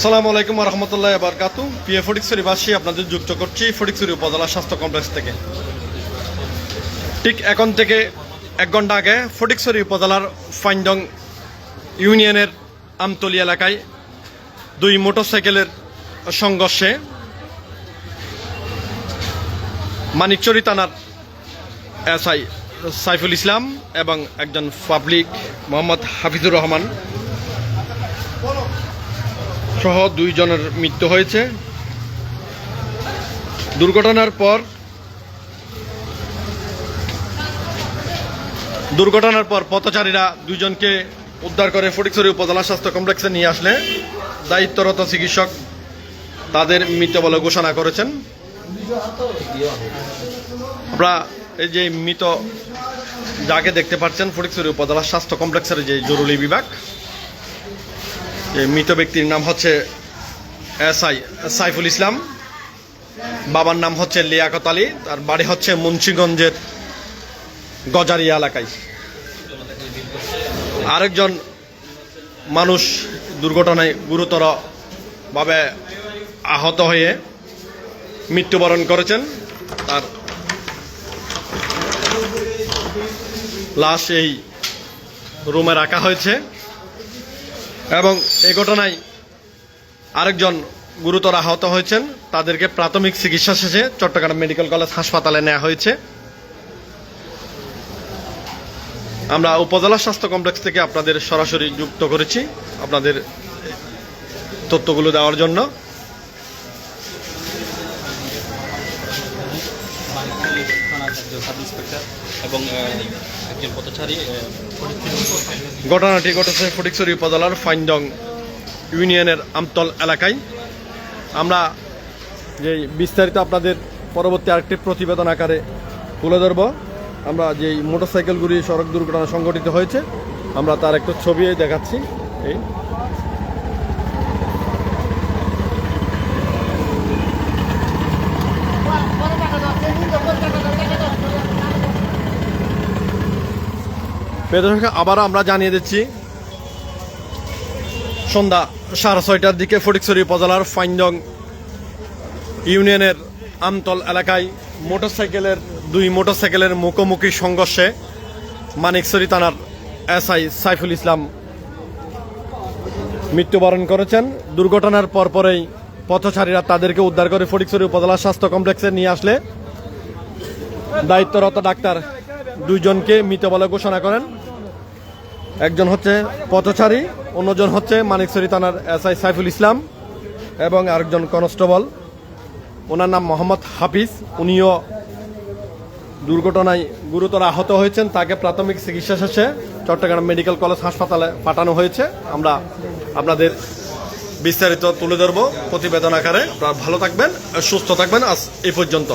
আসসালামু আলাইকুম ওয়া রাহমাতুল্লাহি ওয়া বারাকাতুহু। প্রিয় ফটিকছড়িবাসী, আপনাদের যুক্ত করছি ফটিকছড়ি উপজেলা স্বাস্থ্য কমপ্লেক্স থেকে। ঠিক এখন থেকে 1 ঘন্টা আগে ফটিকছড়ি উপজেলার ফাইনডং ইউনিয়নের আমতলী এলাকায় 2 মোটরসাইকেলের সংঘর্ষে মানিকচুরি থানার এসআই সাইফুল ইসলাম এবং একজন পাবলিক মোহাম্মদ হাফিজুর রহমান সহ 2 জনের মৃত্যু হয়েছে। দুর্ঘটনার পর পথচারীরা 2 জনকে উদ্ধার করে ফটিকছড়ি উপজেলা স্বাস্থ্য কমপ্লেক্সে নিয়ে আসলে দায়িত্বরত চিকিৎসক তাদের মৃত বলে ঘোষণা করেছেন। আমরা এই যে মৃত যাকে দেখতে পাচ্ছেন ফটিকছড়ি উপজেলা স্বাস্থ্য কমপ্লেক্সের যে জরুরি বিভাগ, মৃত ব্যক্তির নাম হচ্ছে এসআই সাইফুল ইসলাম, বাবার নাম হচ্ছে লিয়াকত আলী, তার বাড়ি হচ্ছে মুন্সিগঞ্জের গজারিয়া এলাকায়। আরেকজন মানুষ দুর্ঘটনায় গুরুতরভাবে আহত হয়ে মৃত্যুবরণ করেছেন। তার লাশ এই রুমে রাখা হয়েছে এবং এই ঘটনায় আরেকজন গুরুতর আহত হয়েছেন। তাদেরকে প্রাথমিক চিকিৎসা শেষে চট্টগ্রাম মেডিকেল কলেজ হাসপাতালে নেওয়া হয়েছে। আমরা উপজেলা স্বাস্থ্য কমপ্লেক্স থেকে আপনাদের সরাসরি যুক্ত করেছি আপনাদের তথ্যগুলো দেওয়ার জন্য। ঘটনাটি ঘটেছে ফটিকছড়ি উপজেলার ফাইনডং ইউনিয়নের আমতল এলাকায়। আমরা যে বিস্তারিত আপনাদের পরবর্তী আরেকটি প্রতিবেদন আকারে তুলে ধরব। আমরা যেই মোটরসাইকেলগুলি সড়ক দুর্ঘটনা সংঘটিত হয়েছে আমরা তার একটু ছবি দেখাচ্ছি। এই আবারও আমরা জানিয়ে দিচ্ছি, সন্ধ্যা 6:30টার দিকে ফটিকছড়ি উপজেলার ফাইনডং ইউনিয়নের আমতল এলাকায় 2 মোটরসাইকেলের মুখোমুখি সংঘর্ষে মানিকচুরি থানার এসআই সাইফুল ইসলাম মৃত্যুবরণ করেছেন। দুর্ঘটনার পরপরেই পথচারীরা তাদেরকে উদ্ধার করে ফটিকছড়ি উপজেলা স্বাস্থ্য কমপ্লেক্সে নিয়ে আসলে দায়িত্বরত ডাক্তার 2 জনকে মৃত বলে ঘোষণা করেন। একজন হচ্ছে পথচারী, অন্যজন হচ্ছে মানিকচুরি থানার এসআই সাইফুল ইসলাম এবং আরেকজন কনস্টেবল, ওনার নাম মোহাম্মদ হাফিজ। উনিও দুর্ঘটনায় গুরুতর আহত হয়েছেন। তাকে প্রাথমিক চিকিৎসা শেষে চট্টগ্রাম মেডিকেল কলেজ হাসপাতালে পাঠানো হয়েছে। আমরা আপনাদের বিস্তারিত তুলে ধরব প্রতিবেদন আকারে। আপনারা ভালো থাকবেন, সুস্থ থাকবেন। আজ এই পর্যন্ত।